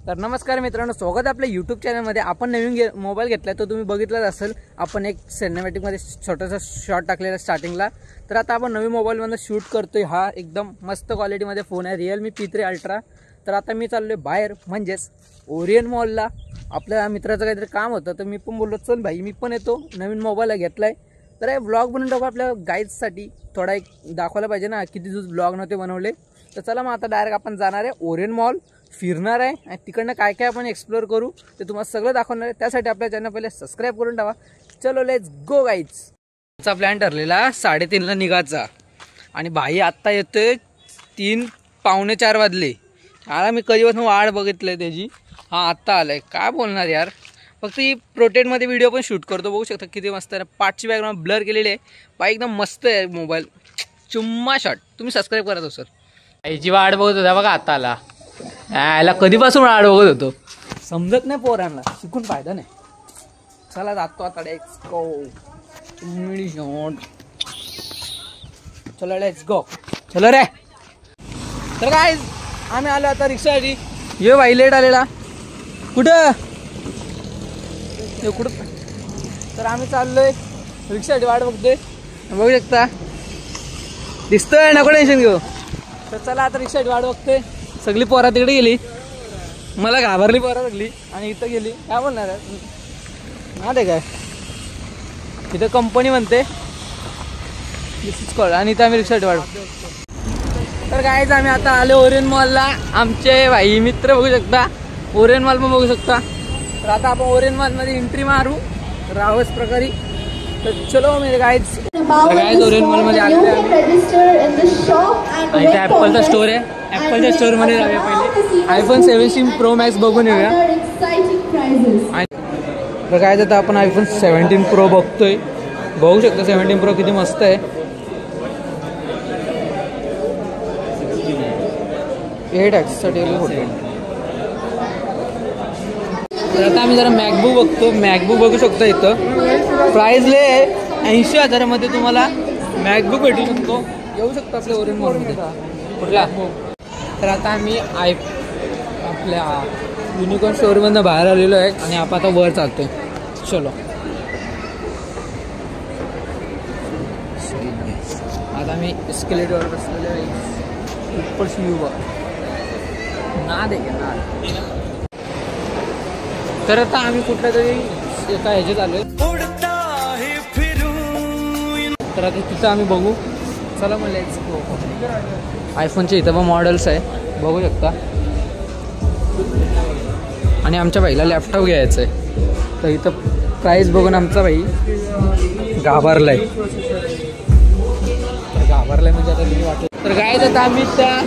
तर नमस्कार मित्रांनो, स्वागत आहे आपल्या यूट्यूब चॅनलमध्ये। आपण नवीन मोबाईल घेतलाय तो तुम्ही बघितलाच असेल। आपण एक सिनेमॅटिकमध्ये छोटासा शॉट टाकलेला स्टार्टिंगला। तर आता आपण नवीन मोबाईलमध्ये शूट करतोय। हा एकदम मस्त क्वालिटीमध्ये फोन आहे, Realme P3 Ultra। तर आता मी चाललोय बाहेर, म्हणजेच ओरियन मॉलला। आपल्या मित्राचं काहीतरी काम होतं, तर मी पण बोललो चल भाई मी पण येतो, नवीन मोबाईल घेतलाय तर हे ब्लॉग बनवून टाकू आपल्या गाईडसाठी। थोडा एक दाखवायला पाहिजे ना, किती दिवस ब्लॉग नव्हते बनवले। तर चला मग आता डायरेक्ट आपण जाणार आहे ओरियन मॉल, फिरणार आहे आणि तिकडनं काय काय आपण एक्सप्लोर करू ते तुम्हाला सगळं दाखवणार आहे। त्यासाठी आपल्या चॅनल पहिले सबस्क्राइब करून टाका। चलो लेट्स गो गाईज। चा प्लॅन ठरलेला 3:30ला निघायचा आणि भाई आत्ता येतोय 3 पावणे 4 वाजले। आता मी कधीपासून वाट बघितलंय त्याची, हा आत्ता आलाय। काय बोलणार यार, फक्त ही प्रोटेक्टमध्ये व्हिडिओ पण शूट करतो, बघू शकता किती मस्त आहे। पाठची बॅकग्राऊंड ब्लर केलेली आहे, बाई एकदम मस्त आहे मोबाईल, चुम्मा शॉट। तुम्ही सबस्क्राइब करा तो सर। याची वाट बघत होता बघा, आता आला। याला कधीपासून वाट बघत होतो, समजत नाही पोरांना, शिकून फायदा नाही। चला जातो आता, लेट्स गो। चलो लेट्स गो, चलो रे। तर काय आम्ही आलो आता रिक्षासाठी। ये भाई लेट आलेला, कुठं कुठं। तर आम्ही चाललोय रिक्षासाठी, वाट बघतोय, बघू शकता दिसतोय, नको टेन्शन घेऊ। तर चला आता रिक्षासाठी वाट बघतोय। सगळी पोरा तिकडे गेली, मला घाबरली पोरा सगळी, आणि इथं गेली। काय बोलणार आहे ना, ते काय इथं कंपनी म्हणते आणि इथं आम्ही रिक्षासाठी वाट बघतो। तर कायच आम्ही आता आलो ओरियन मॉलला। आमचे भाई मित्र बघू शकता, ओरियन मॉल पण बघू शकता। तर आता आपण ओरियन मॉलमध्ये एंट्री मारू रावस प्रकारे। तर चलो मेरे गाइड्स, ओरियन मॉलमध्ये आलो आणि इथे ॲपलचा स्टोर आहे। ॲपलच्या स्टोरमध्ये जाऊया पहिले, iPhone 17 Pro Max बघून येऊया। तर काय आता आपण iPhone 17 Pro बघतोय, बघू शकतो 17 Pro किती मस्त आहे। 8x आता आम्ही जरा मॅकबुक बघतो। मॅकबुक बघू शकतो, इथं प्राइस ले 80,000मध्ये तुम्हाला मॅकबुक भेटू शकतो। येऊ शकतो आपल्या ओरियन मॉलमध्ये कुठला। तर आता आम्ही आपल्या युनिकॉर्न स्टोअरमधनं बाहेर आलेलो आहे आणि आपण आता वर चालतोय। चलो आता मी एस्केलेटरवर बसलेलो आहे, ऊपरची व्ह्यू बघ ना, देखे ना। तर आता आम्ही कुठल्या तरी एका ह्याच्यात आलोय, तर आता तिथं आम्ही बघू। चला मग लेट्स गो। आयफोनचे इथं पण मॉडेल्स आहे, बघू शकता। आणि आमच्या भाईला लॅपटॉप घ्यायचं आहे, तर इथं प्राईस बघून आमचा भाई घाबरलाय। घाबरलाय म्हणजे आता तुम्ही वाटत। तर काय आता आम्ही त्या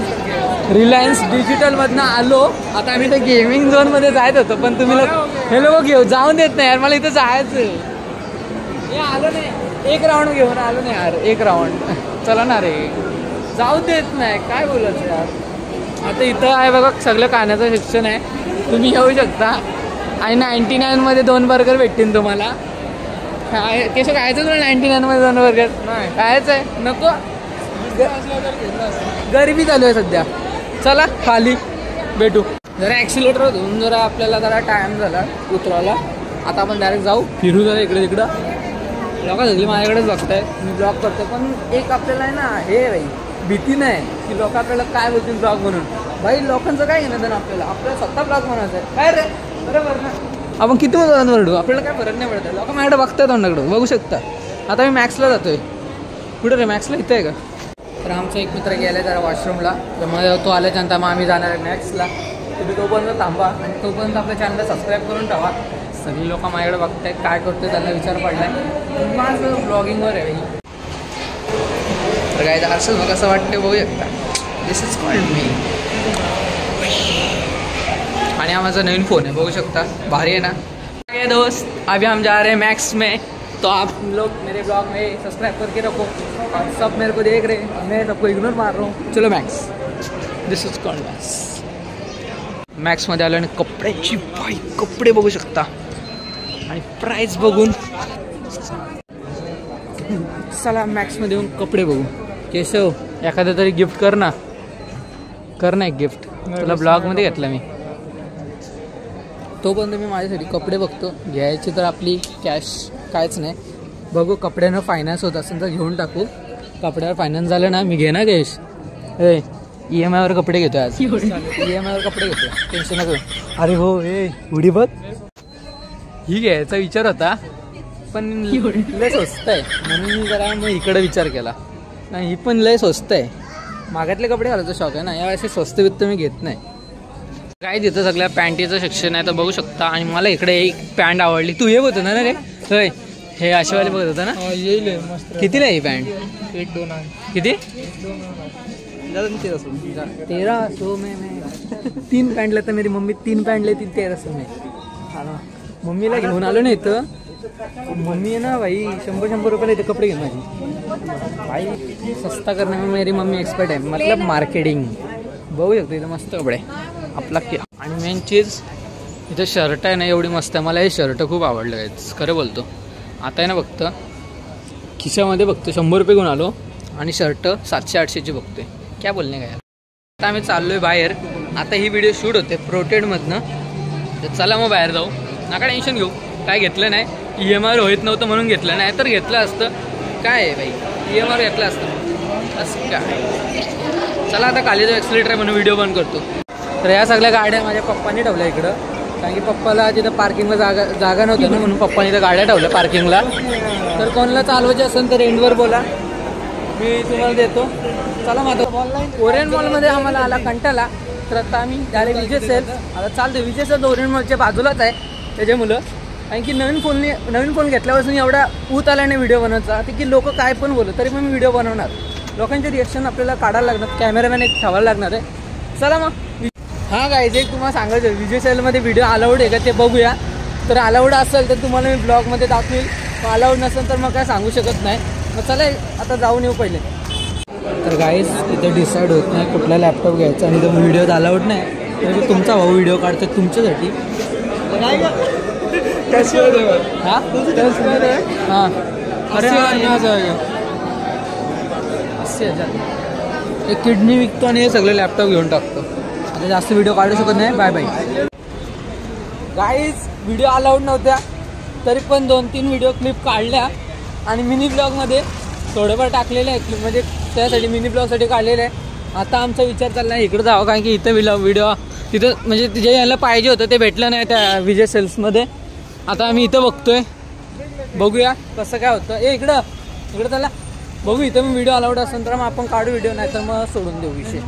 रिलायन्स डिजिटलमधनं आलो। आता आम्ही त्या गेमिंग झोनमध्ये जायत होतो, पण तुम्ही हे लोक घेऊ जाऊन देत नाही यार, मला इथं जायचं। हे आलो नाही, एक राऊंड घेऊन आलो नाही यार, एक राऊंड चला ना रे, जाऊ देत नाही, काय बोलायचं यार। आता इथं आहे बघा सगळं खाण्याचं सेक्शन आहे, तुम्ही येऊ शकता। आणि 99मध्ये 2 बर्गर भेटतील तुम्हाला। काय कसं खायचं तुला 99मध्ये 2 बर्गर? नाही खायचं आहे, नको, गरिबी चालू आहे सध्या। चला खाली भेटू। जरा ॲक्सिलेटर धुवून जरा आपल्याला जरा टाइम झाला उतरायला। आता आपण डायरेक्ट जाऊ, फिरू जरा इकडे तिकडं। लोक सगळी माझ्याकडेच बघताय, मी ब्लॉग करतो, पण एक आपल्याला आहे ना हे भाई भीती नाही की लोक आपल्याला काय बोलतील ब्लॉग म्हणून। भाई लोकांचं काय घेणं देणं, आपल्याला स्वतः ब्लॉग म्हणायचं आहे काय रे, बरोबर ना। आपण किती वरडू, आपल्याला काय फरक नाही पडत। लोक माझ्याकडे बघतात, तोंडाकडे बघू शकता। आता मी मॅक्सला जातोय, कुठं रे मॅक्सला, इथं आहे का। तर आमचा एक मित्र गेला जरा वॉशरूमला, तर मग तो आल्याच्यानंतर मग आम्ही जाणार आहे मॅक्सला। तुम्ही तोपर्यंत थांबा आणि तोपर्यंत आपल्या चॅनलला सबस्क्राईब करून ठेवा। सगळी लोक माझ्याकडे बघतायत काय करतोय, त्यांना विचार पडलाय माझं ब्लॉगिंगवर आहे भाई। तर काय असं मग कसं वाटतं बघू शकता, दिस इज कॉल्ड मी। आणि हा माझा नवीन फोन आहे, बघू शकता, भारी आहे ना। दोस्त अभी हम जा रहे हैं मैक्स में, तो आप लोग मेरे ब्लॉग में सब्सक्राइब करके रखो और सब मेरे को देख रहे हैं, मैं सबको इग्नोर मार रहा हूँ। चलो Max, this is called Max. मॅक्समध्ये आलो आणि कपड्याची बाई कपडे बघू शकता आणि प्राइस बघून चला मॅक्समध्ये येऊन कपडे बघू। केशव एखादं तरी गिफ्ट कर ना, एक गिफ्ट तुला ब्लॉगमध्ये घेतलं मी। तोपर्यंत मी माझ्यासाठी कपडे बघतो. घ्यायची तर आपली कॅश कायच नाही. बघू कपड्यानं फायनान्स होत असेल तर घेऊन टाकू. कपड्यावर फायनान्स झालं ना मी घे ना कॅश. EMI वर कपडे घेतो आज. EMI वर कपडे घेतो, टेन्शन नको. अरे हो उडी बघ. ही घ्यायचा विचार होता पण लय स्वस्त आहे म्हणून मी जरा मग इकडे विचार केला. नाही ही पण लय स्वस्त आहे. मागातले कपडे घालायचा शौक आहे ना, यावेळेस स्वस्त वित्त मी घेत नाही. काय तिथं सगळ्या पॅन्टीचं सेक्शन आहे तर बघू शकता. आणि मला इकडे एक पॅन्ट आवडली. तू हे होतं ना रे होय, हे अशावाले बघत होता ना. येईल मस्त. कितीला आहे ही पॅन्ट? 1-2 किती? 1300 में 3 पॅन्ट लेता. मेरी मम्मी 3 पॅन्ट लेती 1300 में. मम्मीला घेऊन आलो ना इथं. मम्मी आहे ना भाई 100 रुपयाला इथे कपडे घेऊन माझी भाई. सस्ता करणे में मेरी मम्मी एक्सपर्ट आहे. मतलब मार्केटिंग. बघू शकतो इथं मस्त कपडे आपला. आणि मेन चीज इथं शर्ट आहे ना एवढी मस्त आहे. मला हे शर्ट खूप आवडलं आहे खरं बोलतो. आता आहे ना फक्त खिशामध्ये बघतो 100 रुपये घेऊन आलो आणि शर्ट 700-800ची बघतोय. क्या बोलणे काय. आता आम्ही चाललोय बाहेर. आता ही व्हिडिओ शूट होते प्रोटेडमधनं. तर चला मग बाहेर जाऊ. नका टेन्शन घेऊ, काय घेतलं नाही. EMI होत नव्हतं म्हणून घेतलं नाही, तर घेतलं असतं. काय आहे बाई EMI घेतलं असतं असं काय. चला आता खाली जो एक्सिलेटर आहे म्हणून व्हिडिओ बंद करतो. तर या सगळ्या गाड्या माझ्या पप्पांनी ठेवल्या इकडं. कारण की पप्पाला तिथं पार्किंगला जागा नव्हती ना म्हणून पप्पानी इथं गाड्या ठेवल्या पार्किंगला. तर कोणाला चालवायचे असेल तर एंडवर बोला, मी तुम्हाला देतो. चला माझं ओरियन मॉलमध्ये आम्हाला आला कंटाळा. तर आता आम्ही डायरेक्ट विजय सेल्स आता चालतो. विजय सेल्स ओरियन मॉलच्या बाजूलाच आहे. त्याचे मुलं कारण की नवीन फोन घेतल्यापासून एवढा ऊत आला नाही व्हिडिओ बनवायचा की लोक काय पण बोलत तरी पण मी व्हिडिओ बनवणार. लोकांचे रिॲक्शन आपल्याला काढायला लागणार. कॅमेरामॅन एक ठेवायला लागणार आहे. चला मग. हां गाईज एक तुम्हाला सांगायचं विजय सेलमध्ये व्हिडिओ अलाउड आहे का ते बघूया. तर अलाउड असेल तर तुम्हाला मी ब्लॉगमध्ये दाखवेल. अलाउड नसेल तर मग काय सांगू शकत नाही. मग चला आता जाऊन येऊ पहिले. तर गाईज इथे डिसाईड होत नाही कुठला लॅपटॉप घ्यायचा आणि तो व्हिडिओ अलाउड नाही. तर तुमचा भाऊ व्हिडिओ काढतो तुमच्यासाठी. हां हां अरे 80,000 एक किडनी विकतो आणि हे सगळे लॅपटॉप घेऊन टाकतो. आता जास्त व्हिडिओ काढू शकत नाही. Bye bye. Guys video allowed नव्हत्या तरी पण 2-3 व्हिडिओ क्लिप काढल्या आणि मिनी ब्लॉगमध्ये थोडेफार टाकलेले आहे. म्हणजे त्यासाठी मिनी ब्लॉगसाठी काढलेलं आहे. आता आमचा विचार चालला आहे इकडं जावं कारण की इथं व्हिडिओ तिथं म्हणजे जे यायला पाहिजे होतं ते भेटलं नाही त्या विजय सेल्समध्ये. आता आम्ही इथं बघतोय. बघूया कसं काय होतं. इकडं चला बघू. इथं मी व्हिडिओ अलाउड असेल तर मग आपण काढू व्हिडिओ, नाही तर मग सोडून देऊ विषय.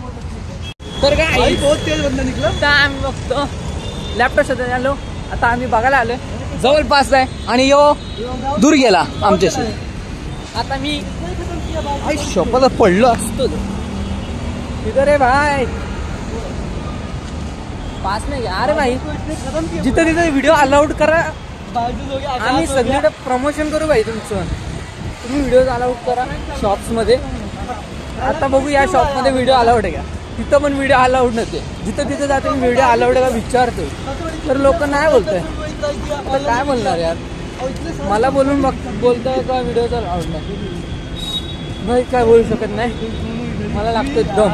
तर काय आम्ही बघतो लॅपटॉप सध्या आलो. आता आम्ही बघायला आलो जवळपास आहे आणि दूर गेला आमच्याशी. आता मी शॉपला पडलो असतो तिथं रे भाई. पास नाही अरे भाई. जिथं तिथं व्हिडिओ अलाउड करा. आम्ही सगळीकडे प्रमोशन करू भाई तुमचं. तुम्ही व्हिडिओ अलाउड करा शॉप्समध्ये. आता बघू या शॉपमध्ये व्हिडिओ अलाउड आहे का. तिथं पण व्हिडिओ अलाउड नव्हते. जिथं तिथं जाते व्हिडिओ अलाउड आहे का विचारतो तर लोक नाही बोलतंय. आता काय बोलणार यार. मला बोलून बोलतोय का व्हिडिओचा अलाउड नाही काय बोलू शकत नाही. मला लागतोय दम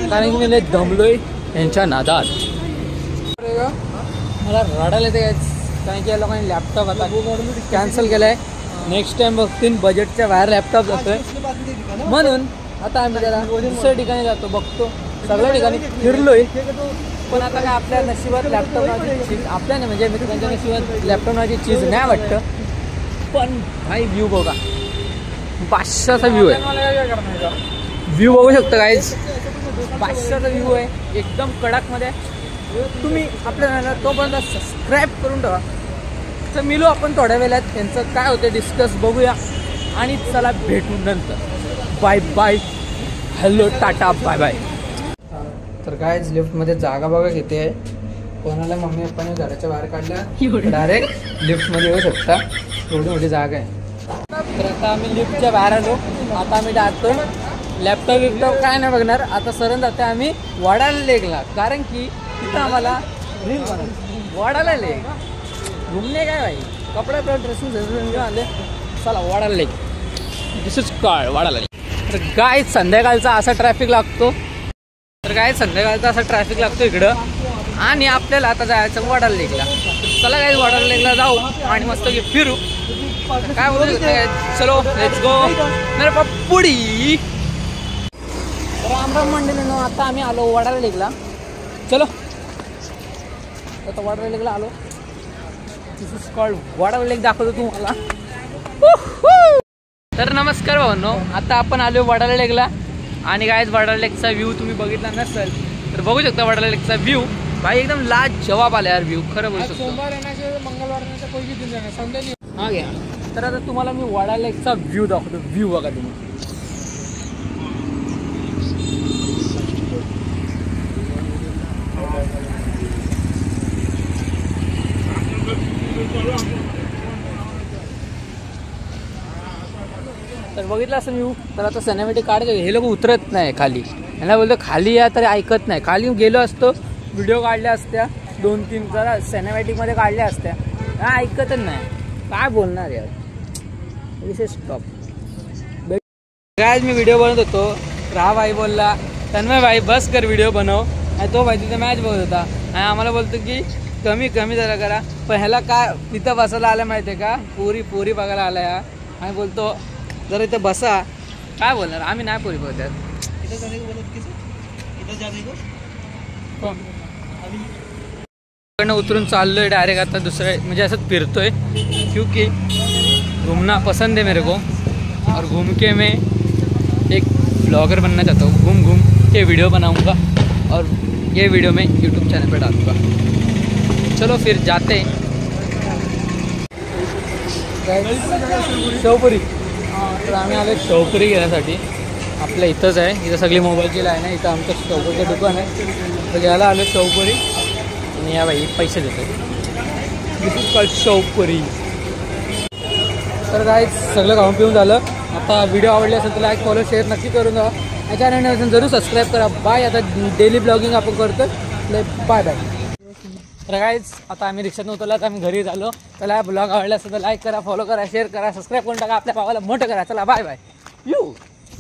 कारण की मी दमलोय यांच्या नादात. मला रडायला येते कारण की या लोकांनी लॅपटॉप आता कॅन्सल केला आहे. नेक्स्ट टाइम बघतील बजेटच्या बाहेर लॅपटॉप जातोय म्हणून आता आम्ही त्याला दुसऱ्या ठिकाणी जातो. बघतो सगळ्या ठिकाणी फिरलोय पण आता काय आपल्या नशिबात लॅपटॉप नावाची चीज आपल्या नाही म्हणजे मित्रांच्या नशिबात लॅपटॉप नावाची चीज नाही वाटतं. पण भाई व्ह्यू बघा 500चा व्ह्यू आहे. व्ह्यू बघू शकता गाईज 500चा व्ह्यू आहे एकदम कडकमध्ये. तुम्ही आपल्या तोपर्यंत सबस्क्राईब करून ठेवा. तर मिळू आपण थोड्या वेळात. त्यांचं काय होतं डिस्कस बघूया आणि चला भेटू नंतर. Bye bye. Hello tata bye bye. तर काय लिफ्टमध्ये जागा बघा किती आहे. कोणाला मम्मी पप्पाने घराच्या बाहेर काढल्या डायरेक्ट लिफ्टमध्ये येऊ शकता. एवढी मोठी जागा आहे. तर आता आम्ही लिफ्टच्या बाहेर आलो. आता आम्ही जातो लॅपटॉप काय नाही बघणार. आता सरन जाते आम्ही वडाला लेकला कारण की तिथं आम्हाला रील बनवतो. वडाला लेक घुमणे काय भाई कपडे ड्रेसिंग आले. चला वडाला लेक दिस इज काय वडाला लेक. तर काय संध्याकाळचा असा ट्रॅफिक लागतो. तर काय संध्याकाळचा असा ट्रॅफिक लागतो इकडं आणि आपल्याला आता जायचं वडाला लेकला. चला काय वडाला लेकला जाऊ आणि मस्त फिरू. काय बोलू चलो लेट्स गो मेरे पप्पुडी. राम राम मंडळींनो, आता आम्ही आलो वडाला लेकला. चलो आता वडाला लेकला आलो. दिस इज कॉल्ड वडाला लेक. दाखवतो तुम्हाला. तर नमस्कार भावांनो, आता आपण आलो वडाला लेकला. आणि काय वडाला लेकचा व्ह्यू तुम्ही बघितला नसेल तर बघू शकता. वडाला लेकचा व्ह्यू भाई एकदम लाजवाब आला यार. व्ह्यू खरं बोलू शकतो. हा घ्या. तर आता तुम्हाला मी वडाला लेकचा व्ह्यू दाखवतो. व्ह्यू बघा तुम्ही. तर बघितलं असं व्ह्यू. तर आता सिनेमॅटिक काढतो. हे लोक उतरत नाही खाली. यांना बोलतो खाली या तरी ऐकत नाही. खाली गेलो असतो व्हिडिओ काढल्या असत्या 2-3 जरा सिनेमॅटिकमध्ये काढल्या असत्या. ऐकतच नाही. काय बोलणार यार. विषय स्टॉप. काय मी व्हिडिओ बनवत होतो. राहा भाई बोलला तन्मय भाई बस कर व्हिडिओ बनव. आणि तो भाई तिथं मॅच बघत होता आणि आम्हाला बोलतो की कमी जरा करा. पण ह्याला काय तिथं बसायला आलं माहिती आहे का. पोरी बघायला आला या. आणि बोलतो जर इथं बसा. काय बोलणार. आम्ही नाही पोरी बघतात. उतरून चाललोय डायरेक्ट आता दुसरे म्हणजे असंच फिरतोय. क्योंकि घूमना पसंद है मेरे को और घूम के मैं एक ब्लॉगर बनना चाहता हूँ. घूम के वीडियो बनाऊंगा और ये वीडियो मैं यूट्यूब चैनल पे डालूंगा. चलो फिर जाते शेवपुरी. तर आम्ही आलो शेवपुरी घेण्यासाठी. आपल्या इथंच आहे. इथं सगळी मोबाईलची लाईन आहे. इथं आमचं शेवपुरीचं दुकान आहे. तर घ्यायला आलो शेवपुरी. आणि या बाई पैसे देतो. दिस इज कॉल्ड शेवपुरी. तर काय सगळं खाऊन पिऊन झालं. आता व्हिडिओ आवडले असेल तर लाईक फॉलो शेअर नक्की करून द्या. या चॅनल जरूर सबस्क्राईब करा. बाय. आता डेली ब्लॉगिंग आपण करतो. बाय. तर गाईज आता आम्ही रिक्षातून उतरला. तर आम्ही घरी झालो. त्याला ब्लॉग आवडला असेल तर लाईक करा, फॉलो करा, शेअर करा, सबस्क्राईब करून टाका. आपल्या भावाला मोठं करा. चला बाय. यू